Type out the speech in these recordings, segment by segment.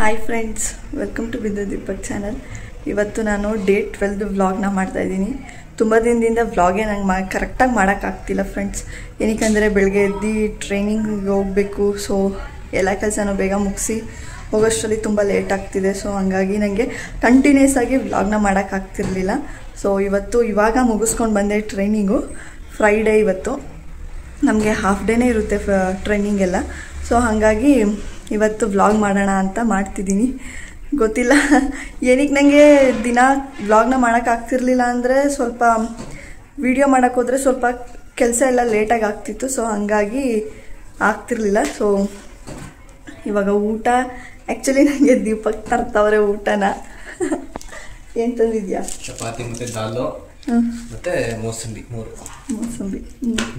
Hi friends, welcome to ಬಿಂದು Deepak channel. ಇವತ್ತು ನಾನು ಡೇ 12 ವ್ಲಾಗ್ನ ಮಾಡ್ತಾಯಿದ್ದೀನಿ. ತುಂಬ ದಿನದಿಂದ ವ್ಲಾಗೇ ನಂಗೆ ಕರೆಕ್ಟಾಗಿ ಮಾಡೋಕ್ಕಾಗ್ತಿಲ್ಲ ಫ್ರೆಂಡ್ಸ್. ಏನಕ್ಕೆ ಬೆಳಗ್ಗೆ ಎದ್ದು ಟ್ರೈನಿಂಗಿಗೆ ಹೋಗಬೇಕು. ಸೊ ಎಲ್ಲ ಕೆಲಸನೂ ಬೇಗ ಮುಗಿಸಿ ಹೋಗೋಷ್ಟರಲ್ಲಿ ತುಂಬ ಲೇಟ್ ಆಗ್ತಿದೆ. ಸೊ ಹಂಗಾಗಿ ನನಗೆ ಕಂಟಿನ್ಯೂಸ್ ಆಗಿ ವ್ಲಾಗ್ನ ಮಾಡೋಕ್ಕಾಗ್ತಿರ್ಲಿಲ್ಲ. ಸೊ ಇವಾಗ ಮುಗಿಸ್ಕೊಂಡು ಬಂದೆ ಟ್ರೈನಿಂಗು. ಫ್ರೈಡೇ ಇವತ್ತು ನಮಗೆ ಹಾಫ್ ಡೇನೇ ಇರುತ್ತೆ ಟ್ರೈನಿಂಗ್ ಎಲ್ಲ. ಸೊ ಹಾಗಾಗಿ ಇವತ್ತು ವ್ಲಾಗ್ ಮಾಡೋಣ ಅಂತ ಮಾಡ್ತಿದ್ದೀನಿ. ಗೊತ್ತಿಲ್ಲ ಏನಕ್ಕೆ ನನಗೆ ದಿನ ವ್ಲಾಗ್ನ ಮಾಡೋಕ್ಕಾಗ್ತಿರ್ಲಿಲ್ಲ ಅಂದರೆ ಸ್ವಲ್ಪ ವಿಡಿಯೋ ಮಾಡೋಕ್ಕೋದ್ರೆ ಸ್ವಲ್ಪ ಕೆಲಸ ಎಲ್ಲ ಲೇಟಾಗಿ ಆಗ್ತಿತ್ತು. ಸೊ ಹಾಗಾಗಿ ಆಗ್ತಿರ್ಲಿಲ್ಲ. ಸೊ ಇವಾಗ ಊಟ ಆ್ಯಕ್ಚುಲಿ ನನಗೆ ದೀಪಕ್ ತರ್ತಾವ್ರೆ ಊಟನ. ಏನು ತಂದಿದ್ಯಾ? ಚಪಾತಿ ಮತ್ತು ದಾಲು ಮತ್ತು ಮೋಸಂಬಿ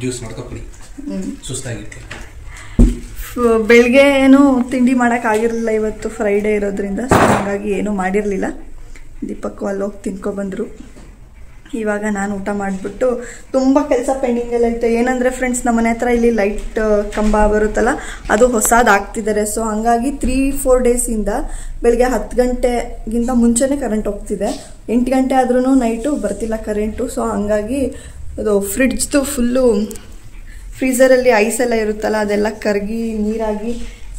ಜ್ಯೂಸ್ ಮಾಡ್ಕೊಬಿಡಿ. ಸುಸ್ತಾಗಿತ್ತು. ಬೆಳಗ್ಗೆ ಏನು ತಿಂಡಿ ಮಾಡೋಕ್ಕಾಗಿರಲಿಲ್ಲ ಇವತ್ತು, ಫ್ರೈಡೇ ಇರೋದ್ರಿಂದ. ಸೊ ಹಾಗಾಗಿ ಏನೂ ಮಾಡಿರಲಿಲ್ಲ. ದೀಪಕ್ಕು ಅಲ್ಲೋಗಿ ತಿನ್ಕೊಬಂದರು. ಇವಾಗ ನಾನು ಊಟ ಮಾಡಿಬಿಟ್ಟು ತುಂಬ ಕೆಲಸ ಪೆಂಡಿಂಗೆಲ್ಲ ಇತ್ತು. ಏನಂದರೆ ಫ್ರೆಂಡ್ಸ್, ನಮ್ಮ ಮನೆ ಹತ್ರ ಇಲ್ಲಿ ಲೈಟ್ ಕಂಬ ಬರುತ್ತಲ್ಲ, ಅದು ಹೊಸದು ಹಾಕ್ತಿದ್ದಾರೆ. ಸೊ ಹಾಗಾಗಿ 3-4 ಡೇಸಿಂದ ಬೆಳಗ್ಗೆ 10 ಗಂಟೆಗಿಂತ ಮುಂಚೆನೇ ಕರೆಂಟ್ ಹೋಗ್ತಿದೆ. 8 ಗಂಟೆ ಆದ್ರೂ ನೈಟು ಬರ್ತಿಲ್ಲ ಕರೆಂಟು. ಸೊ ಹಾಗಾಗಿ ಅದು ಫ್ರಿಡ್ಜ್ದು ಫುಲ್ಲು ಫ್ರೀಝರಲ್ಲಿ ಐಸ್ ಎಲ್ಲ ಇರುತ್ತಲ್ಲ, ಅದೆಲ್ಲ ಕರಗಿ ನೀರಾಗಿ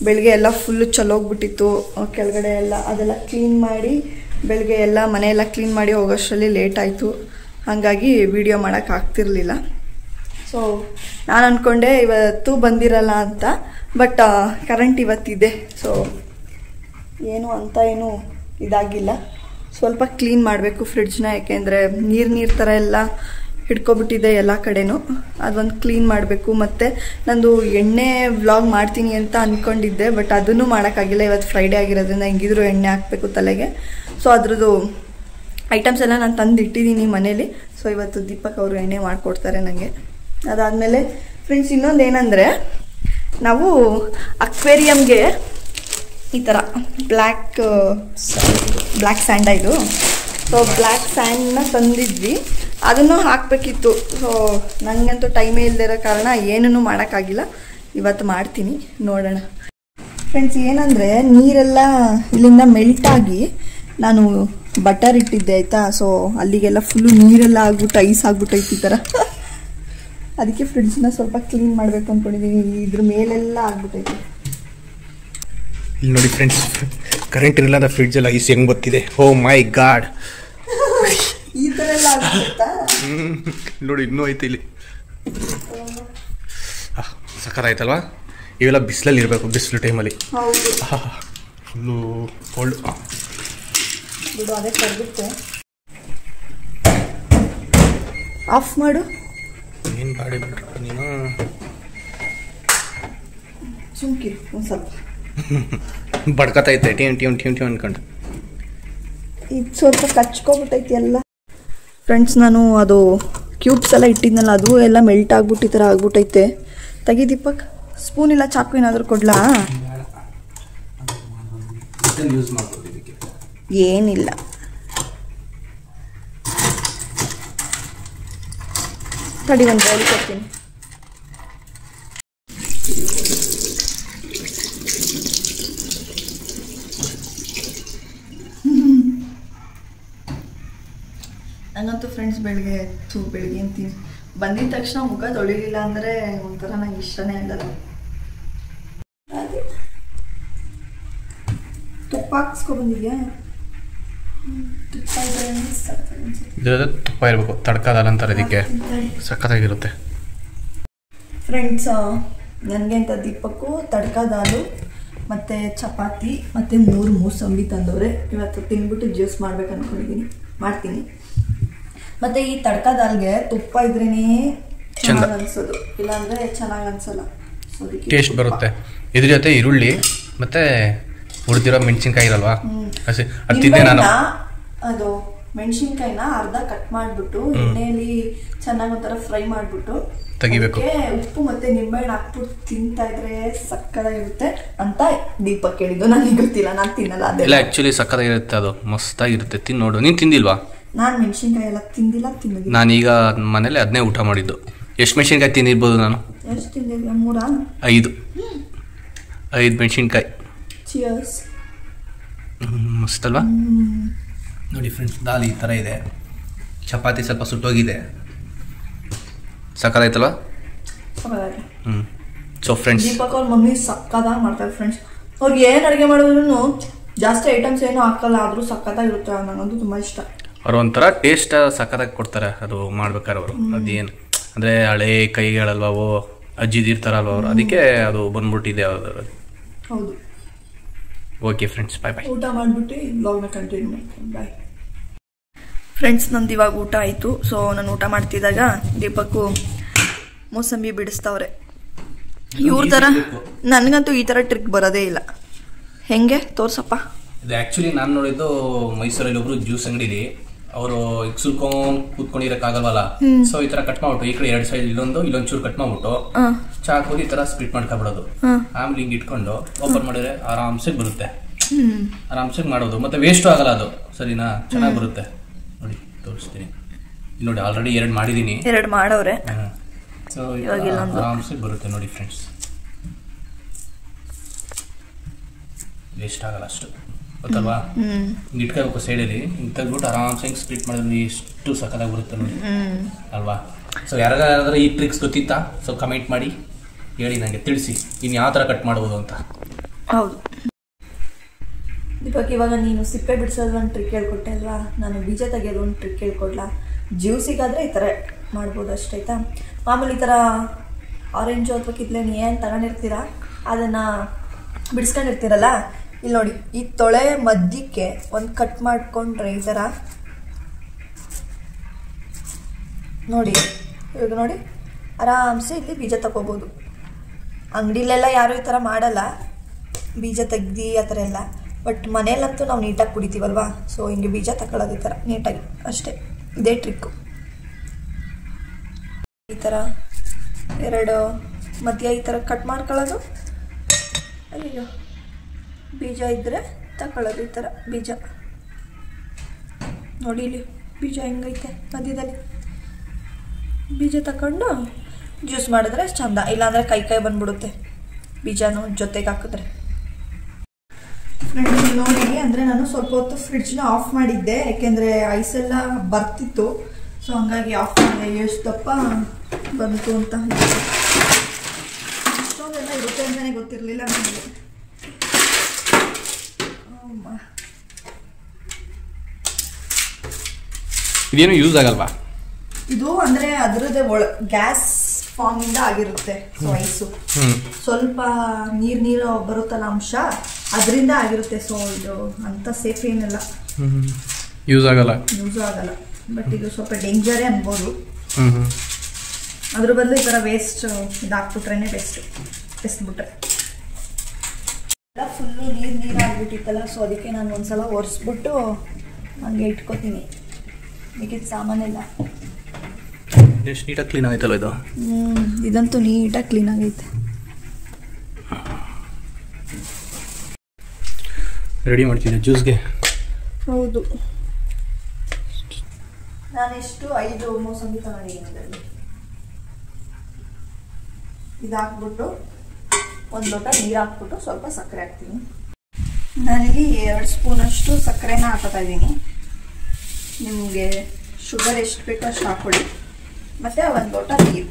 ಬೆಳಗ್ಗೆ ಎಲ್ಲ ಫುಲ್ಲು ಚಲೋಗ್ಬಿಟ್ಟಿತ್ತು. ಕೆಳಗಡೆ ಎಲ್ಲ ಅದೆಲ್ಲ ಕ್ಲೀನ್ ಮಾಡಿ ಬೆಳಗ್ಗೆ ಎಲ್ಲ ಮನೆಯೆಲ್ಲ ಕ್ಲೀನ್ ಮಾಡಿ ಹೋಗೋಷ್ಟರಲ್ಲಿ ಲೇಟ್ ಆಯಿತು. ಹಾಗಾಗಿ ವಿಡಿಯೋ ಮಾಡೋಕ್ಕಾಗ್ತಿರ್ಲಿಲ್ಲ. ಸೊ ನಾನು ಅಂದ್ಕೊಂಡೆ ಇವತ್ತು ಬಂದಿರಲ್ಲ ಅಂತ, ಬಟ್ ಕರೆಂಟ್ ಇವತ್ತಿದೆ. ಸೊ ಏನು ಇದಾಗಿಲ್ಲ. ಸ್ವಲ್ಪ ಕ್ಲೀನ್ ಮಾಡಬೇಕು ಫ್ರಿಡ್ಜ್ನ, ಯಾಕೆಂದರೆ ನೀರು ಥರ ಎಲ್ಲ ಹಿಡ್ಕೊಬಿಟ್ಟಿದೆ ಎಲ್ಲ ಕಡೆನೂ. ಅದೊಂದು ಕ್ಲೀನ್ ಮಾಡಬೇಕು. ಮತ್ತು ನಂದು ಎಣ್ಣೆ ವ್ಲಾಗ್ ಮಾಡ್ತೀನಿ ಅಂತ ಅಂದ್ಕೊಂಡಿದ್ದೆ, ಬಟ್ ಅದನ್ನು ಮಾಡೋಕ್ಕಾಗಿಲ್ಲ. ಇವತ್ತು ಫ್ರೈಡೇ ಆಗಿರೋದ್ರಿಂದ ಹೆಂಗಿದ್ರು ಎಣ್ಣೆ ಹಾಕಬೇಕು ತಲೆಗೆ. ಸೊ ಅದ್ರದ್ದು ಐಟಮ್ಸ್ ಎಲ್ಲ ನಾನು ತಂದು ಇಟ್ಟಿದ್ದೀನಿ ಮನೇಲಿ. ಸೊ ಇವತ್ತು ದೀಪಕ್ ಅವರು ಎಣ್ಣೆ ಮಾಡಿಕೊಡ್ತಾರೆ ನನಗೆ. ಅದಾದಮೇಲೆ ಫ್ರೆಂಡ್ಸ್, ಇನ್ನೊಂದು ಏನಂದರೆ, ನಾವು ಅಕ್ವೇರಿಯಮ್ಗೆ ಈ ಥರ ಬ್ಲ್ಯಾಕ್ ಸ್ಯಾಂಡ ಇದು. ಸೊ ಬ್ಲ್ಯಾಕ್ ಸ್ಯಾಂಡನ್ನ ತಂದಿದ್ವಿ, ಅದನ್ನು ಹಾಕಬೇಕಿತ್ತು. ಸೊ ನನಗಂತೂ ಟೈಮೇ ಇಲ್ಲದಿರೋ ಕಾರಣ ಏನೂ ಮಾಡೋಕ್ಕಾಗಿಲ್ಲ. ಇವತ್ತು ಮಾಡ್ತೀನಿ, ನೋಡೋಣ. ಫ್ರೆಂಡ್ಸ್, ಏನಂದರೆ ನೀರೆಲ್ಲ ಇಲ್ಲಿಂದ ಮೆಲ್ಟಾಗಿ ನಾನು ಬಟರ್ ಇಟ್ಟಿದ್ದೆ ಆಯಿತಾ. ಸೊ ಅಲ್ಲಿಗೆಲ್ಲ ಫುಲ್ಲು ನೀರೆಲ್ಲ ಆಗ್ಬಿಟ್ಟು ಐಸ್ ಆಗ್ಬಿಟ್ಟೈತಿ ಈ ಥರ. ಅದಕ್ಕೆ ಫ್ರಿಡ್ಜ್ನ ಸ್ವಲ್ಪ ಕ್ಲೀನ್ ಮಾಡಬೇಕು ಅಂದ್ಕೊಂಡಿದ್ದೀನಿ. ಇದ್ರ ಮೇಲೆಲ್ಲ ಆಗ್ಬಿಟ್ಟೈತಿ. ಇಲ್ಲಿ ನೋಡಿ ಫ್ರೆಂಡ್ಸ್, ಕರೆಂಟ್ ಇರಲ್ಲ ಅಂದ್ರೆ ಫ್ರಿಡ್ಜಲ್ಲಿ ಐಸ್ ಹೆಂಗೆ ಬರ್ತಿದೆ. ಓ ಮೈ ಗಾಡ್, ಈ ಥರ ಎಲ್ಲ ಆಗ್ಬಿಡುತ್ತಾ? ನೋಡಿ ಇನ್ನೂ ಐತೆ ಇಲ್ಲಿ. ಸಖತ್ತಾಯ್ತಲ್ವಾ? ಇವೆಲ್ಲ ಬಿಸಿಲಲ್ಲಿ ಇರಬೇಕು, ಬಿಸಿಲು ಟೈಮಲ್ಲಿ. ಫುಲ್ಲು ಕೋಲ್ಡ್ ಬಿಡು, ಅದೇ ಕರಗುತ್ತೆ. ಆಫ್ ಮಾಡು. ಏನು ಬಾಡಿ ಬಿಟ್ರು ನೀನು. ಸುಮ್ಕಿರು ಒಂದು ಸ್ವಲ್ಪ. ಬಡ್ಕತೈತೆ ಟಿಮ್ ಅನ್ಕೊಂಡು. ಇದು ಸ್ವಲ್ಪ ಕಚ್ಕೊಬಿಟ್ಟೈತಿ ಎಲ್ಲ. ಫ್ರೆಂಡ್ಸ್, ನಾನು ಅದು ಕ್ಯೂಬ್ಸ್ ಎಲ್ಲ ಇಟ್ಟಿದ್ನಲ್ಲ, ಅದು ಎಲ್ಲ ಮೆಲ್ಟ್ ಆಗ್ಬಿಟ್ಟು ಈ ಥರ ಆಗ್ಬಿಟ್ಟೈತೆ. ತೆಗಿ ದೀಪಕ್. ಸ್ಪೂನ್ ಇಲ್ಲ ಚಾಕು ಏನಾದರೂ ಕೊಡ್ಲಾ? ಏನಿಲ್ಲ. ತಡಿ, ಒಂದು ಬೌಲ್ ಕೊಡ್ತೀನಿ. ನಂಗಂತೂ ಫ್ರೆಂಡ್ಸ್ ಬೆಳಗ್ಗೆ ಅಂತೀನಿ, ಬಂದಿದ ತಕ್ಷಣ ಮುಖ ತೊಳಿಲಿಲ್ಲ ಅಂದರೆ ಒಂಥರ ನಂಗೆ ಇಷ್ಟನೇ ಆಗಲ್ಲ. ತುಪ್ಪ ಹಾಕ್ಸ್ಕೊಬಂದಿದ್ಯಾ? ತುಪ್ಪ ಇರಬೇಕು, ತಡ್ಕದಲ್ಲ ಅಂತಾರೆ, ಅದಕ್ಕೆ ಸಖತ್ತಾಗಿರುತ್ತೆ. ಫ್ರೆಂಡ್ಸ್, ನನಗೆ ಅಂತ ದೀಪಕ್ಕು ತಡ್ಕ ದಾಲು ಮತ್ತು ಚಪಾತಿ ಮತ್ತು 3 ಮೂಸಂಬಿ ತಂದವ್ರೆ. ಇವತ್ತು ತಿನ್ಬಿಟ್ಟು ಜ್ಯೂಸ್ ಮಾಡ್ಬೇಕು ಅಂದ್ಕೊಂಡಿದ್ದೀನಿ, ಮಾಡ್ತೀನಿ. ಮತ್ತು ಈ ತಡ್ಕ ದಾಲ್ಗೆ ತುಪ್ಪ ಇದ್ರೇನೆ ಚೆನ್ನಾಗಿ ಅನ್ಸೋದು, ಇಲ್ಲಾಂದರೆ ಚೆನ್ನಾಗಿ ಅನ್ಸಲ್ಲ. ಟೇಸ್ಟ್ ಬರುತ್ತೆ. ಇದ್ರ ಜೊತೆ ಈರುಳ್ಳಿ ಮತ್ತು ಹುರಿದಿರೋ ಮೆಣಸಿನ್ಕಾಯಿ ಇರಲ್ವಾ, ಹಸಿ ಅದು ತಿಂದೆ ನಾನು. ಅದು ಮೆಣಸಿನ್ಕಾಯಿನ ಅರ್ಧ ಕಟ್ ಮಾಡಿಬಿಟ್ಟು ಎಣ್ಣೆಯಲ್ಲಿ ಚೆನ್ನಾಗಿ ಒಂಥರ ಫ್ರೈ ಮಾಡಿಬಿಟ್ಟು ತೆಗಿಬೇಕು. ಉಪ್ಪು ಮತ್ತು ನಿಂಬೆಹಣ್ಣು ಹಾಕ್ಬಿಟ್ಟು ತಿಂತಾ ಇದ್ರೆ ಸಕ್ಕತ್ತಾಗಿರುತ್ತೆ ಅಂತ ದೀಪಕ್ ಹೇಳಿದ್ದು. ನನಗೆ ಗೊತ್ತಿಲ್ಲ, ನಾನು ತಿನ್ನಲ್ಲ. ಅದೆಲ್ಲ ಆ್ಯಕ್ಚುಲಿ ಸಕ್ಕತ್ತಾಗಿರುತ್ತೆ, ಅದು ಮಸ್ತಾಗಿರುತ್ತೆ. ತಿನ್ನೋಡು. ನೀನು ತಿಂದಿಲ್ವಾ? ನಾನು ಮೆಣಸಿನ್ಕಾಯಿ ಎಲ್ಲ ತಿಂದಿಲ್ಲ. ನಾನೀಗ ಮನೇಲಿ ಅದನ್ನೇ ಊಟ ಮಾಡಿದ್ದು. ಎಷ್ಟು ಮೆಣಸಿನ್ಕಾಯಿ ತಿಂದಿರ್ಬೋದು ನಾನು? ಎಷ್ಟು ತಿಂದಿದ್ಯಾ? 3 5 ಮೆಣಸಿನ್ಕಾಯಿ. ಚಿಯರ್ಸ್. ಮಸ್ತ್ ಅಲ್ವಾ? ನೋಡಿ ಫ್ರೆಂಡ್ಸ್, ದಾಲ್ ಈ ಥರ ಇದೆ, ಚಪಾತಿ ಸ್ವಲ್ಪ ಸುಟ್ಟೋಗಿದೆ, ಸಕ್ಕತ್ತಾಯ್ತಲ್ವಾ? ಸೊ ಫ್ರೆಂಡ್ಸ್, ದೀಪಕ್ ಅವ್ರ ಮಮ್ಮಿ ಸಕ್ಕತ್ತಾಗಿ ಮಾಡ್ತಾರೆ ಫ್ರೆಂಡ್ಸ್. ಅವ್ರಿಗೆ ಏನು ಅಡುಗೆ ಮಾಡಿದ್ರು ಜಾಸ್ತಿ ಐಟಮ್ಸ್ ಏನೂ ಹಾಕಲ್ಲ, ಆದರೂ ಸಕ್ಕತ್ತಾಗಿರುತ್ತೆ. ನನಗಂತೂ ತುಂಬ ಇಷ್ಟ. ಅವ್ರು ಒಂಥರ ಟೇಸ್ಟ್ ಸಕ್ಕತ್ತಾಗಿ ಕೊಡ್ತಾರೆ ಅದು ಮಾಡ್ಬೇಕಾರೆ. ಅವರು ಅದೇನು ಅಂದರೆ ಹಳೆ ಕೈಗಳಲ್ವ ಅವು, ಅಜ್ಜಿದಿರ್ತಾರಲ್ವ ಅವರು, ಅದಕ್ಕೆ ಅದು ಬಂದ್ಬಿಟ್ಟಿದೆ. ಹೌದು. Okay friends, bye bye. ಊಟ ಮಾಡಿಬಿಟ್ಟು ವ್ಲಾಗ್ನ ಕಂಟಿನ್ಯೂ ಮಾಡ್ತೀನಿ. Bye friends. ನಂದು ಇವಾಗ ಊಟ ಆಯಿತು. ಸೊ ನಾನು ಊಟ ಮಾಡ್ತಿದ್ದಾಗ ದೀಪಕ್ಕು ಮೋಸಂಬಿ ಬಿಡಿಸ್ತವ್ರೆ. ಇವ್ರ ಥರ ನನಗಂತೂ ಈ ಥರ ಟ್ರಿಕ್ ಬರೋದೇ ಇಲ್ಲ. ಹೆಂಗೆ ತೋರ್ಸಪ್ಪ? ಇದು ಆ್ಯಕ್ಚುಲಿ ನಾನು ನೋಡಿದ್ದು ಮೈಸೂರಲ್ಲಿ ಒಬ್ರು ಜ್ಯೂಸ್ ಅಂಗಡಿಲಿ, ಅವರು ಈಗ ಸುಲ್ಕೊಂಡು ಕೂತ್ಕೊಂಡಿರಕ್ಕಾಗಲ್ವಲ್ಲ, ಸೊ ಈ ತರ ಕಟ್ ಮಾಡ್ಬಿಟ್ಟು ಈ ಕಡೆ 2 ಸೈಡ್ ಇಲ್ಲೊಂದ್ ಚೂರು ಕಟ್ ಮಾಡ್ಬಿಟ್ಟು ಚಾಕು ಈ ತರ ಸ್ಪ್ಲಿಟ್ ಮಾಡ್ಕೊಬಿಡೋದು. ಆಮೇಲೆ ಹಿಂಗ್ ಇಟ್ಕೊಂಡು ಓಪನ್ ಮಾಡಿದ್ರೆ ಆರಾಮ್ಸೆ ಬರುತ್ತೆ. ಆರಾಮ್ಸೆ ಮಾಡೋದು, ಮತ್ತೆ ವೇಸ್ಟ್ ಆಗಲ್ಲ ಅದು. ಸರಿನಾ? ಚೆನ್ನಾಗಿ ಬರುತ್ತೆ. ನೋಡಿ ತೋರಿಸ್ತೀನಿ. ನೋಡಿ ಆಲ್ರೆಡಿ 2 ಮಾಡಿದೀನಿ. 2 ಮಾಡವ್ರೆ. ಸೊ ಆರಾಮ್ಸೆ ಬರುತ್ತೆ ನೋಡಿ ಫ್ರೆಂಡ್ಸ್, ವೇಸ್ಟ್ ಆಗಲ್ಲ ಅಷ್ಟು, ಗೊತ್ತಲ್ವಾ? ಹಿಂಗೆ ಇಟ್ಕೋಬೇಕು ಸೈಡಲ್ಲಿ, ಹಿಂಗೆ ತೆಗ್ಬಿಟ್ಟು ಆರಾಮ್ಸೆ ಹಿಂಗೆ ಸ್ಪ್ಲಿಟ್ ಮಾಡಿದ್ರೆ ಎಷ್ಟು ಸಕ್ಕತ್ತಾಗಿ ಬರುತ್ತೆ ನೋಡಿ, ಅಲ್ವಾ? ಸೊ ಯಾರಿಗಾದ್ರೂ ಈ ಟ್ರಿಕ್ಸ್ ಗೊತ್ತಿತ್ತಾ? ಸೊ ಕಮೆಂಟ್ ಮಾಡಿ ಹೇಳಿ, ನನಗೆ ತಿಳಿಸಿ ಇನ್ನು ಯಾವ ಥರ ಕಟ್ ಮಾಡ್ಬೋದು ಅಂತ. ಹೌದು ದೀಪಕ್, ಇವಾಗ ನೀನು ಸಿಪ್ಪೆ ಬಿಡಿಸೋದು ಒಂದು ಟ್ರಿಕ್ ಹೇಳ್ಕೊಟ್ಟೆ ಅಲ್ವಾ, ನಾನು ಬೀಜ ತೆಗೆಯೋದು ಒಂದು ಟ್ರಿಕ್ ಹೇಳ್ಕೊಡ್ಲಾ? ಜ್ಯೂಸಿಗಾದರೆ ಈ ಥರ ಮಾಡ್ಬೋದು ಅಷ್ಟೈತಾ. ಮಾಮೂಲಿ ಈ ಥರ ಆರೆಂಜು ಅಥವಾ ಕಿತ್ಲೆಹಣ್ಣು ಏನು ತಗೊಂಡಿರ್ತೀರ ಅದನ್ನು ಬಿಡಿಸ್ಕೊಂಡಿರ್ತೀರಲ್ಲ, ಇಲ್ಲಿ ನೋಡಿ ಈ ತೊಳೆ ಮಧ್ಯಕ್ಕೆ ಒಂದು ಕಟ್ ಮಾಡಿಕೊಂಡ್ರೆ ಈ ಥರ ನೋಡಿ, ಇವಾಗ ನೋಡಿ ಆರಾಮ್ಸೆ ಇಲ್ಲಿ ಬೀಜ ತಗೋಬೋದು. ಅಂಗಡಿಲೆಲ್ಲ ಯಾರು ಈ ಥರ ಮಾಡಲ್ಲ, ಬೀಜ ತೆಗ್ದು ಆ ಥರ ಎಲ್ಲ. ಬಟ್ ಮನೇಲಂತೂ ನಾವು ನೀಟಾಗಿ ಕುಡಿತೀವಲ್ವಾ, ಸೊ ಹಿಂಗೆ ಬೀಜ ತಗೊಳ್ಳೋದು ಈ ಥರ ನೀಟಾಗಿ ಅಷ್ಟೇ. ಇದೇ ಟ್ರಿಕ್ಕು. ಈ ಥರ 2 ಮಧ್ಯ ಈ ಥರ ಕಟ್ ಮಾಡ್ಕೊಳ್ಳೋದು. ಅಯ್ಯೋ, ಬೀಜ ಇದ್ದರೆ ತಗೊಳ್ಳೋದು ಈ ಥರ ಬೀಜ. ನೋಡಿ ಇಲ್ಲಿ ಬೀಜ ಹೆಂಗೈತೆ ಮಧ್ಯದಲ್ಲಿ. ಬೀಜ ತಗೊಂಡು ಜ್ಯೂಸ್ ಮಾಡಿದ್ರೆ ಚಂದ, ಇಲ್ಲಾಂದರೆ ಕೈ ಬಂದ್ಬಿಡುತ್ತೆ ಬೀಜನೂ ಜೊತೆಗೆ ಹಾಕಿದ್ರೆ. ಫ್ರೆಂಡ್ಸ್ ನೋಡಿ, ಅಂದರೆ ನಾನು ಸ್ವಲ್ಪ ಹೊತ್ತು ಫ್ರಿಡ್ಜ್ನ ಆಫ್ ಮಾಡಿದ್ದೆ, ಯಾಕೆಂದರೆ ಐಸೆಲ್ಲ ಬರ್ತಿತ್ತು. ಸೊ ಹಂಗಾಗಿ ಆಫ್ ಮಾಡಿದೆ. ಎಷ್ಟು ದಪ್ಪ ಬಂತು ಅಂತ ಇಷ್ಟೊಂದೆಲ್ಲ ಇರುತ್ತೆ ಅಂತಲೇ ಗೊತ್ತಿರಲಿಲ್ಲ ನನಗೆ. ಇದೇನು ಯೂಸ್ ಆಗಲ್ವಾ? ಇದು ಅಂದರೆ ಅದರದ್ದೇ ಗ್ಯಾಸ್ ಫಾರ್ಮಿಂದ ಆಗಿರುತ್ತೆ. ಸೊ ಐಸು ಸ್ವಲ್ಪ ನೀರು ಬರುತ್ತಲ್ಲ ಅಂಶ, ಅದರಿಂದ ಆಗಿರುತ್ತೆ. ಸೊ ಇದು ಅಂತ ಸೇಫ್ ಏನಿಲ್ಲ, ಯೂಸ್ ಆಗಲ್ಲ. ಬಟ್ ಇದು ಸ್ವಲ್ಪ ಡೇಂಜರೇ ಅನ್ಬೋದು. ಅದ್ರ ಬದಲು ಈ ಥರ ವೇಸ್ಟ್ ಇದಾಕ್ಬಿಟ್ರೇನೆ ಬೆಸ್ಟ್. ಎಸ್ಬಿಟ್ರೆ ಎಲ್ಲ ಫುಲ್ಲು ನೀರು ಆಗಿಬಿಟ್ಟಿತ್ತಲ್ಲ, ಸೊ ಅದಕ್ಕೆ ನಾನು ಒಂದ್ಸಲ ಒರೆಸ್ಬಿಟ್ಟು ಹಂಗೆ ಇಟ್ಕೋತೀನಿ. ಬೇಕಿದ್ದು ಸಾಮಾನೆಲ್ಲ ಎಷ್ಟು ನೀಟಾಗಿ ಕ್ಲೀನ್ ಆಗೈತಲ್ಲ ಇದು. ಇದಂತೂ ನೀಟಾಗಿ ಕ್ಲೀನ್ ಆಗೈತೆ. ರೆಡಿ ಮಾಡ್ತಿದ್ದೆ ಜ್ಯೂಸ್ಗೆ. ಹೌದು, ನಾನೆಷ್ಟು 5 ಮೋಸಂಬಿ ತಗೊಂಡಿದ್ದೀನಿ. ಇದು ಹಾಕ್ಬಿಟ್ಟು 1 ಲೋಟ ನೀರು ಹಾಕ್ಬಿಟ್ಟು ಸ್ವಲ್ಪ ಸಕ್ಕರೆ ಹಾಕ್ತೀನಿ. ನಾನಿಲ್ಲಿ 2 ಸ್ಪೂನಷ್ಟು ಸಕ್ಕರೆನ ಹಾಕ್ತಾ ಇದ್ದೀನಿ. ನಿಮಗೆ ಶುಗರ್ ಎಷ್ಟು ಬೇಕೋ ಅಷ್ಟು ಹಾಕ್ಕೊಳ್ಳಿ. ಮತ್ತು 1 ಲೋಟ ನೀರು.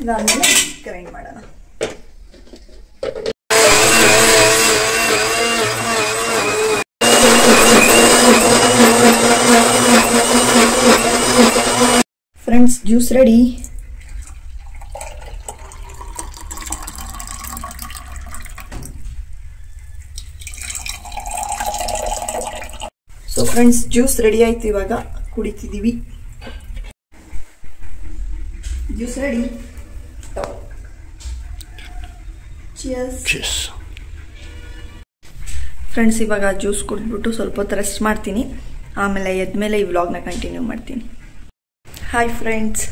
ಇದಾದಮೇಲೆ ಗ್ರೈಂಡ್ ಮಾಡೋಣ. Friends, juice ready. So friends, juice ready ಆಯ್ತು. ಇವಾಗ ಕುಡಿತಿದ್ದೀವಿ. Juice ready. ಚಿಯರ್ಸ್. ಫ್ರೆಂಡ್ಸ್, ಇವಾಗ ಜ್ಯೂಸ್ ಕುಡಿದ್ಬಿಟ್ಟು ಸ್ವಲ್ಪ ಹೊತ್ತು ರೆಸ್ಟ್ ಮಾಡ್ತೀನಿ. ಆಮೇಲೆ ಎದ್ಮೇಲೆ ಈ ವ್ಲಾಗ್ನ ಕಂಟಿನ್ಯೂ ಮಾಡ್ತೀನಿ. ಹಾಯ್ ಫ್ರೆಂಡ್ಸ್,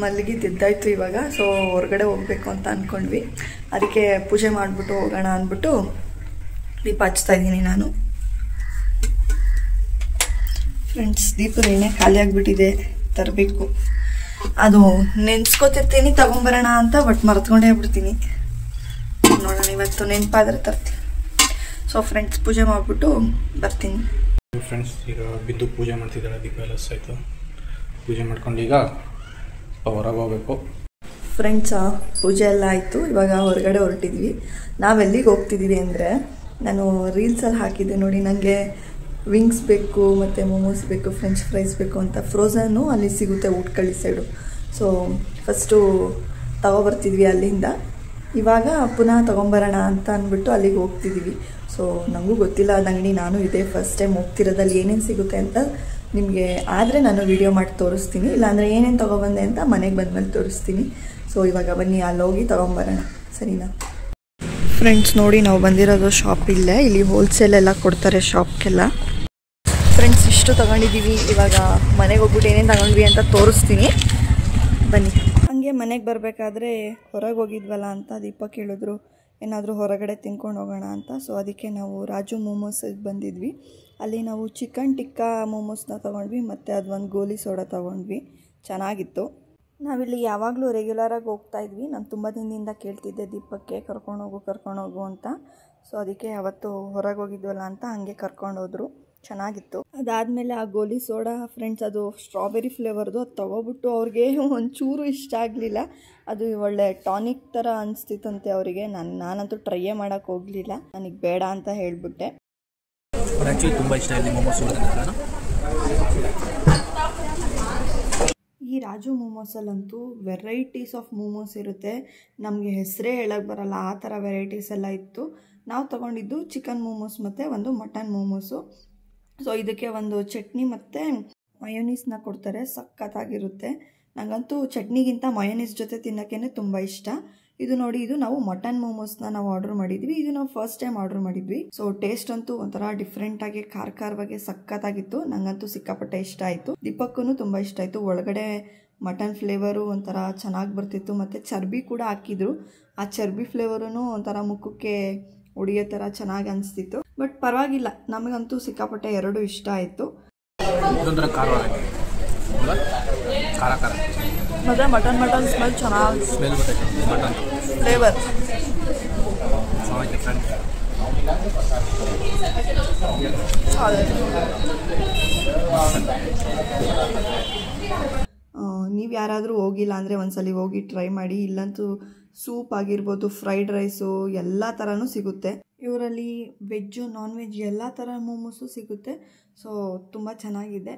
ಮಲಗಿದ್ದಾಯ್ತು ಇವಾಗ. ಸೊ ಹೊರಗಡೆ ಹೋಗಬೇಕು ಅಂತ ಅಂದ್ಕೊಂಡ್ವಿ. ಅದಕ್ಕೆ ಪೂಜೆ ಮಾಡಿಬಿಟ್ಟು ಹೋಗೋಣ ಅಂದ್ಬಿಟ್ಟು ದೀಪ ಹಚ್ತಾ ಇದ್ದೀನಿ ನಾನು. ಫ್ರೆಂಡ್ಸ್, ದೀಪದ ಎಣ್ಣೆ ಖಾಲಿ ಆಗಿಬಿಟ್ಟಿದೆ, ತರಬೇಕು. ಅದು ನೆನೆಸ್ಕೊತಿರ್ತೀನಿ ತಗೊಂಬರೋಣ ಅಂತ, ಬಟ್ ಮರೆತ್ಕೊಂಡೇ ಬಿಡ್ತೀನಿ. ನೋಡೋಣ, ಇವತ್ತು ನೆನಪಾದ್ರೆ ತರ್ತೀನಿ. ಸೊ ಫ್ರೆಂಡ್ಸ್ ಪೂಜೆ ಮಾಡಿಬಿಟ್ಟು ಬರ್ತೀನಿ. ಫ್ರೆಂಡ್ಸ್ ಈಗ ಬಿದ್ದು ಪೂಜೆ ಮಾಡ್ತಿದ್ದಾಳೆ. ದೀಪ ಎಲ್ಲ ಆಯಿತು, ಪೂಜೆ ಮಾಡ್ಕೊಂಡು ಈಗ ಹೊರಗೆ ಹೋಗ್ಬೇಕು. ಫ್ರೆಂಡ್ಸ್ ಪೂಜೆ ಎಲ್ಲ ಆಯಿತು, ಇವಾಗ ಹೊರಗಡೆ ಹೊರಟಿದ್ವಿ. ನಾವೆಲ್ಲಿಗೆ ಹೋಗ್ತಿದ್ದೀವಿ ಅಂದರೆ, ನಾನು ರೀಲ್ಸಲ್ಲಿ ಹಾಕಿದ್ದೆ ನೋಡಿ, ನನಗೆ ವಿಂಗ್ಸ್ ಬೇಕು ಮತ್ತು ಮೋಮೋಸ್ ಬೇಕು, ಫ್ರೆಂಚ್ ಫ್ರೈಸ್ ಬೇಕು ಅಂತ. ಫ್ರೋಝನ್ನು ಅಲ್ಲಿ ಸಿಗುತ್ತೆ ಊಟಕಳ್ಳಿ ಸೈಡು. ಸೊ ಫಸ್ಟು ತಗೊಬರ್ತಿದ್ವಿ ಅಲ್ಲಿಂದ, ಇವಾಗ ಪುನಃ ತೊಗೊಂಬರೋಣ ಅಂತ ಅಂದ್ಬಿಟ್ಟು ಅಲ್ಲಿಗೆ ಹೋಗ್ತಿದ್ದೀವಿ. ಸೊ ನನಗೂ ಗೊತ್ತಿಲ್ಲ ಅದು ಅಂಗಡಿ, ನಾನು ಇದೇ ಫಸ್ಟ್ ಟೈಮ್ ಹೋಗ್ತಿರೋದಲ್ಲಿ ಏನೇನು ಸಿಗುತ್ತೆ ಅಂತ ನಿಮಗೆ ಆದರೆ ನಾನು ವಿಡಿಯೋ ಮಾಡಿ ತೋರಿಸ್ತೀನಿ, ಇಲ್ಲಾಂದರೆ ಏನೇನು ತೊಗೊಬಂದೆ ಅಂತ ಮನೆಗೆ ಬಂದಮೇಲೆ ತೋರಿಸ್ತೀನಿ. ಸೊ ಇವಾಗ ಬನ್ನಿ ಅಲ್ಲಿ ಹೋಗಿ ತೊಗೊಂಬರೋಣ, ಸರಿನಾ? ಫ್ರೆಂಡ್ಸ್ ನೋಡಿ, ನಾವು ಬಂದಿರೋದು ಶಾಪ್ ಇಲ್ಲೇ, ಇಲ್ಲಿ ಹೋಲ್ಸೇಲ್ ಎಲ್ಲ ಕೊಡ್ತಾರೆ ಶಾಪ್ಗೆಲ್ಲ. ಫ್ರೆಂಡ್ಸ್ ಇಷ್ಟು ತೊಗೊಂಡಿದ್ದೀವಿ, ಇವಾಗ ಮನೆಗೆ ಹೋಗ್ಬಿಟ್ಟು ಏನೇನು ತಗೊಂಡ್ವಿ ಅಂತ ತೋರಿಸ್ತೀನಿ, ಬನ್ನಿ. ಹಾಗೆ ಮನೆಗೆ ಬರಬೇಕಾದ್ರೆ ಹೊರಗೆ ಹೋಗಿದ್ವಲ್ಲ ಅಂತ ದೀಪಕ್ ಹೇಳಿದ್ರು ಏನಾದರೂ ಹೊರಗಡೆ ತಿನ್ಕೊಂಡು ಹೋಗೋಣ ಅಂತ. ಸೊ ಅದಕ್ಕೆ ನಾವು ರಾಜು ಮೋಮೋಸಿಗೆ ಬಂದಿದ್ವಿ. ಅಲ್ಲಿ ನಾವು ಚಿಕನ್ ಟಿಕ್ಕಾ ಮೋಮೋಸ್ನ ತೊಗೊಂಡ್ವಿ ಮತ್ತು ಅದೊಂದು ಗೋಲಿ ಸೋಡಾ ತೊಗೊಂಡ್ವಿ, ಚೆನ್ನಾಗಿತ್ತು. ನಾವಿಲ್ಲಿ ಯಾವಾಗಲೂ ರೆಗ್ಯುಲರಾಗಿ ಹೋಗ್ತಾಯಿದ್ವಿ. ನಾನು ತುಂಬ ದಿನದಿಂದ ಕೇಳ್ತಿದ್ದೆ ದೀಪಕ್ಕೆ ಕರ್ಕೊಂಡೋಗು ಅಂತ. ಸೊ ಅದಕ್ಕೆ ಅವತ್ತು ಹೊರಗೆ ಹೋಗಿದ್ವಲ್ಲ ಅಂತ ಹಾಗೆ ಕರ್ಕೊಂಡೋದ್ರು, ಚೆನ್ನಾಗಿತ್ತು. ಅದಾದಮೇಲೆ ಆ ಗೋಲಿ ಸೋಡಾ ಫ್ರೆಂಡ್ಸ್ ಅದು ಸ್ಟ್ರಾಬೆರಿ ಫ್ಲೇವರ್ದು, ಅದು ತೊಗೊಬಿಟ್ಟು ಅವ್ರಿಗೆ ಒಂಚೂರು ಇಷ್ಟ ಆಗಲಿಲ್ಲ. ಅದು ಒಳ್ಳೆ ಟಾನಿಕ್ ಥರ ಅನಿಸ್ತಿತ್ತಂತೆ ಅವರಿಗೆ. ನಾನಂತೂ ಟ್ರೈಯೇ ಮಾಡೋಕ್ಕೆ ಹೋಗಲಿಲ್ಲ, ನನಗೆ ಬೇಡ ಅಂತ ಹೇಳಿಬಿಟ್ಟೆ. ತುಂಬ ಇಷ್ಟ ಇದೆ ಮೋಮೋಸ್. ಈ ರಾಜು ಮೋಮೋಸಲ್ಲಂತೂ ವೆರೈಟೀಸ್ ಆಫ್ ಮೋಮೋಸ್ ಇರುತ್ತೆ, ನಮಗೆ ಹೆಸರೇ ಹೇಳೋಕ್ಕೆ ಬರಲ್ಲ, ಆ ಥರ ವೆರೈಟೀಸ್ ಎಲ್ಲ ಇತ್ತು. ನಾವು ತೊಗೊಂಡಿದ್ದು ಚಿಕನ್ ಮೋಮೋಸ್ ಮತ್ತು ಒಂದು ಮಟನ್ ಮೋಮೋಸು. ಸೊ ಇದಕ್ಕೆ ಒಂದು ಚಟ್ನಿ ಮತ್ತು ಮಯೋನೀಸ್ನ ಕೊಡ್ತಾರೆ, ಸಖತ್ತಾಗಿರುತ್ತೆ. ನನಗಂತೂ ಚಟ್ನಿಗಿಂತ ಮಯೋನೀಸ್ ಜೊತೆ ತಿನ್ನೋಕ್ಕೇ ತುಂಬ ಇಷ್ಟ. ಇದು ನೋಡಿ, ಇದು ನಾವು ಮಟನ್ ಮೋಮೋಸ್ನ ನಾವು ಆರ್ಡರ್ ಮಾಡಿದ್ವಿ. ಇದು ನಾವು ಫಸ್ಟ್ ಟೈಮ್ ಆರ್ಡರ್ ಮಾಡಿದ್ವಿ. ಸೊ ಟೇಸ್ಟ್ ಅಂತೂ ಒಂಥರ ಡಿಫ್ರೆಂಟಾಗಿ ಖಾರವಾಗಿ ಸಖತ್ತಾಗಿತ್ತು. ನನಗಂತೂ ಸಿಕ್ಕಾಪಟ್ಟೆ ಇಷ್ಟ ಆಯಿತು, ದೀಪಕ್ಕೂ ತುಂಬ ಇಷ್ಟ ಆಯಿತು. ಒಳಗಡೆ ಮಟನ್ ಫ್ಲೇವರು ಒಂಥರ ಚೆನ್ನಾಗಿ ಬರ್ತಿತ್ತು ಮತ್ತು ಚರ್ಬಿ ಕೂಡ ಹಾಕಿದ್ರು. ಆ ಚರ್ಬಿ ಫ್ಲೇವರೂ ಒಂಥರ ಮುಖಕ್ಕೆ ಉಡಿಯೋ ಥರ ಚೆನ್ನಾಗಿ ಅನಿಸ್ತಿತ್ತು. ಬಟ್ ಪರವಾಗಿಲ್ಲ, ನಮಗಂತೂ ಸಿಕ್ಕಾಪಟ್ಟೆ ಎರಡೂ ಇಷ್ಟ ಆಯಿತು. ಮತ್ತು ಮಟನ್ ಸ್ಮೆಲ್ ಚೆನ್ನಾಗಿ, ಫ್ಲೇವರ್ ನೀವು ಯಾರಾದರೂ ಹೋಗಿಲ್ಲ ಅಂದರೆ ಒಂದ್ಸಲಿ ಹೋಗಿ ಟ್ರೈ ಮಾಡಿ. ಇಲ್ಲಂತೂ ಸೂಪ್ ಆಗಿರ್ಬೋದು, ಫ್ರೈಡ್ ರೈಸು ಎಲ್ಲ ಥರನೂ ಸಿಗುತ್ತೆ ಇವರಲ್ಲಿ. ವೆಜ್ಜು ನಾನ್ ವೆಜ್ ಎಲ್ಲ ಥರ ಮೋಮೋಸು ಸಿಗುತ್ತೆ. ಸೊ ತುಂಬ ಚೆನ್ನಾಗಿದೆ,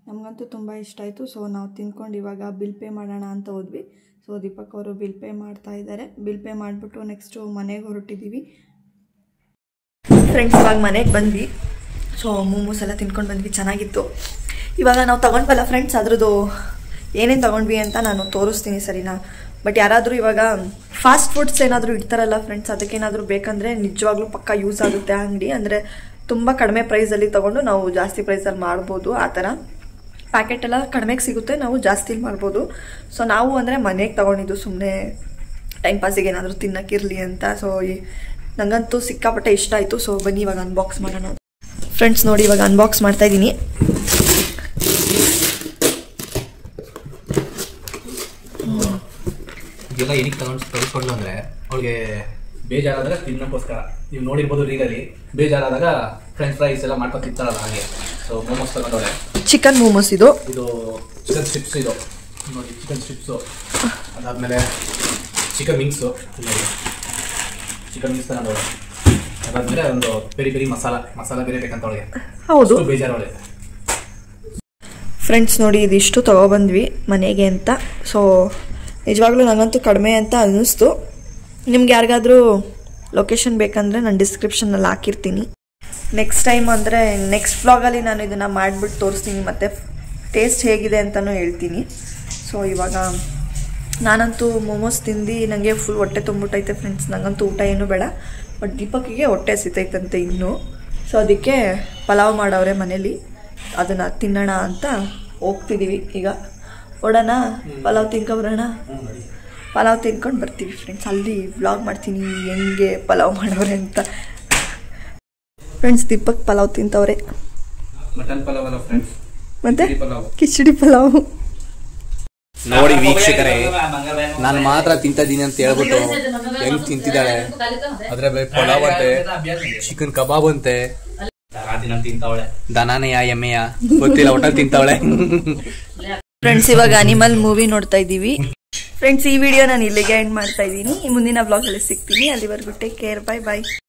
ನಮಗಂತೂ ತುಂಬ ಇಷ್ಟ ಆಯಿತು. ಸೊ ನಾವು ತಿನ್ಕೊಂಡು ಇವಾಗ ಬಿಲ್ ಪೇ ಮಾಡೋಣ ಅಂತ ಹೋದ್ವಿ. ಸೊ ದೀಪಕ್ ಅವರು ಬಿಲ್ ಪೇ ಮಾಡ್ತಾ ಇದ್ದಾರೆ. ಬಿಲ್ ಪೇ ಮಾಡಿಬಿಟ್ಟು ನೆಕ್ಸ್ಟು ಮನೆಗೆ ಹೊರಟಿದ್ದೀವಿ. ಫ್ರೆಂಡ್ಸ್ ಇವಾಗ ಮನೆಗೆ ಬಂದ್ವಿ. ಸೊ ಮೋಮೋಸ್ ಎಲ್ಲ ತಿನ್ಕೊಂಡು ಬಂದ್ವಿ, ಚೆನ್ನಾಗಿತ್ತು. ಇವಾಗ ನಾವು ತೊಗೊಂಡ್ವಲ್ಲ ಫ್ರೆಂಡ್ಸ್, ಅದ್ರದ್ದು ಏನೇನು ತೊಗೊಂಡ್ವಿ ಅಂತ ನಾನು ತೋರಿಸ್ತೀನಿ, ಸರಿನಾ? ಬಟ್ ಯಾರಾದರೂ ಇವಾಗ ಫಾಸ್ಟ್ ಫುಡ್ಸ್ ಏನಾದರೂ ಇಡ್ತಾರಲ್ಲ ಫ್ರೆಂಡ್ಸ್, ಅದಕ್ಕೇನಾದರೂ ಬೇಕಂದರೆ ನಿಜವಾಗ್ಲೂ ಪಕ್ಕ ಯೂಸ್ ಆಗುತ್ತೆ ಆ ಅಂಗಡಿ. ಅಂದರೆ ತುಂಬ ಕಡಿಮೆ ಪ್ರೈಸಲ್ಲಿ ತೊಗೊಂಡು ನಾವು ಜಾಸ್ತಿ ಪ್ರೈಸಲ್ಲಿ ಮಾಡ್ಬೋದು. ಆ ಥರ ಪ್ಯಾಕೆಟ್ ಎಲ್ಲ ಕಡಿಮೆಗೆ ಸಿಗುತ್ತೆ, ನಾವು ಜಾಸ್ತಿ ಮಾಡ್ಬೋದು. ಸೊ ನಾವು ಅಂದರೆ ಮನೆಗೆ ತೊಗೊಂಡಿದ್ದು, ಸುಮ್ಮನೆ ಟೈಮ್ ಪಾಸಿಗೆ ಏನಾದರೂ ತಿನ್ನೋಕ್ಕಿರಲಿ ಅಂತ. ಸೊ ನನಗಂತೂ ಸಿಕ್ಕಾಪಟ್ಟೆ ಇಷ್ಟ ಆಯಿತು. ಸೊ ಬನ್ನಿ ಇವಾಗ ಅನ್ಬಾಕ್ಸ್ ಮಾಡೋಣ. ಫ್ರೆಂಡ್ಸ್ ನೋಡಿ, ಇವಾಗ ಅನ್ಬಾಕ್ಸ್ ಮಾಡ್ತಾಯಿದ್ದೀನಿ. ಇದೆಲ್ಲ ಏನಕ್ಕೆ ತರಿಸ್ಕೊಳ್ಳು ಅಂದರೆ ಅವ್ರಿಗೆ ಬೇಜಾರಾದಾಗ ತಿನ್ನೋಕ್ಕೋಸ್ಕರ. ನೀವು ನೋಡಿರ್ಬೋದು ರೀಗಲ್ಲಿ ಬೇಜಾರಾದಾಗ ಫ್ರೆಂಚ್ ಫ್ರೈಸ್ ಎಲ್ಲ ಮಾಡ್ಕೊಂಡು ತಿಂತಾರಲ್ಲ, ಹಾಗೆ. ಸೊ ಮೋಮೋಸ್ ತಗೊಂಡವ್ರೆ, ಚಿಕನ್ ಮೋಮೋಸ್. ಇದು ಚಿಕನ್ ಸ್ಟ್ರಿಪ್ಸ್, ಇದು ನೋಡಿ ಚಿಕನ್ ಸ್ಟ್ರಿಪ್ಸು. ಅದಾದಮೇಲೆ ಚಿಕನ್ ವಿಂಗ್ಸು, ಚಿಕನ್ ವಿಂಗ್ಸ್ ತಗೊಂಡವ್ರೆ. ಅದಾದಮೇಲೆ ಒಂದು ಪೆರಿ ಮಸಾಲ ಬೇರೆ ಬೇಕಂತ ಅವಳಿಗೆ. ಹೌದು, ಬೇಜಾರವಳೆ. ಫ್ರೆಂಡ್ಸ್ ನೋಡಿ, ಇದಿಷ್ಟು ತೊಗೊಬಂದ್ವಿ ಮನೆಗೆ ಅಂತ. ಸೊ ನಿಜವಾಗ್ಲೂ ನನಗಂತೂ ಕಡಿಮೆ ಅಂತ ಅನ್ನಿಸ್ತು. ನಿಮ್ಗೆ ಯಾರಿಗಾದರೂ ಲೊಕೇಶನ್ ಬೇಕಂದರೆ ನಾನು ಡಿಸ್ಕ್ರಿಪ್ಷನಲ್ಲಿ ಹಾಕಿರ್ತೀನಿ. ನೆಕ್ಸ್ಟ್ ಟೈಮ್ ಅಂದರೆ ನೆಕ್ಸ್ಟ್ ವ್ಲಾಗಲ್ಲಿ ನಾನು ಇದನ್ನು ಮಾಡಿಬಿಟ್ಟು ತೋರಿಸ್ತೀನಿ, ಮತ್ತು ಟೇಸ್ಟ್ ಹೇಗಿದೆ ಅಂತಲೂ ಹೇಳ್ತೀನಿ. ಸೊ ಇವಾಗ ನಾನಂತೂ ಮೋಮೋಸ್ ತಿಂದು ನನಗೆ ಫುಲ್ ಹೊಟ್ಟೆ ತುಂಬಿಟ್ಟೈತೆ ಫ್ರೆಂಡ್ಸ್. ನನಗಂತೂ ಊಟ ಏನೂ ಬೇಡ. ಬಟ್ ದೀಪಕ್ಕಿಗೆ ಹೊಟ್ಟೆ ಸಿತೈತಂತೆ ಇನ್ನೂ. ಸೊ ಅದಕ್ಕೆ ಪಲಾವ್ ಮಾಡವ್ರೆ ಮನೇಲಿ, ಅದನ್ನು ತಿನ್ನೋಣ ಅಂತ ಹೋಗ್ತಿದ್ದೀವಿ. ಈಗ ಓಡೋಣ, ಪಲಾವ್ ತಿನ್ಕೊಂಬರೋಣ. ಪಲಾವ್ ತಿನ್ಕೊಂಡು ಬರ್ತೀವಿ ಫ್ರೆಂಡ್ಸ್. ಅಲ್ಲಿ ವ್ಲಾಗ್ ಮಾಡ್ತೀನಿ ಹೆಂಗೆ ಪಲಾವ್ ಮಾಡವ್ರೆ ಅಂತ. ಫ್ರೆಂಡ್ಸ್ ದೀಪಕ್ ಪಲಾವ್ ತಿಂತವ್ರೆ. ಮಟನ್ ಪಲಾವ್ ಅಲ್ಲ ಫ್ರೆಂಡ್ಸ್, ಮತ್ತೆ ಕಿಚಡಿ ಪಲಾವ್. ನೋಡಿ ವೀಕ್ಷಕರೇ, ನಾನು ಮಾತ್ರ ತಿಂತಿದ್ದೀನಿ ಅಂತ ಹೇಳ್ಬಿಟ್ಟು ಹೆಂಗ್ ತಿಂತಿದ್ದಾಳೆ. ಅದ್ರ ಪಲಾವ್ ಅಂತೆ, ಚಿಕನ್ ಕಬಾಬ್ ಅಂತೆ, ದನಾನೆಯ ಎಮ್ಮೆಯ ಗೊತ್ತಿಲ್ಲ, ಒಟ್ಟ ತಿಂತಾವಳೆ. ಫ್ರೆಂಡ್ಸ್ ಇವಾಗ ಅನಿಮಲ್ ಮೂವಿ ನೋಡ್ತಾ ಇದ್ದೀವಿ. ಫ್ರೆಂಡ್ಸ್ ಈ ವಿಡಿಯೋ ನಾನು ಇಲ್ಲಿಗೆ ಎಂಡ್ ಮಾಡ್ತಾ ಇದ್ದೀನಿ. ಮುಂದಿನ ವ್ಲಾಗ್ ಅಲ್ಲಿ ಸಿಗ್ತೀನಿ. ಅಲ್ಲಿವರೆಗೂ ಟೇಕ್ ಕೇರ್, ಬೈ ಬಾಯ್.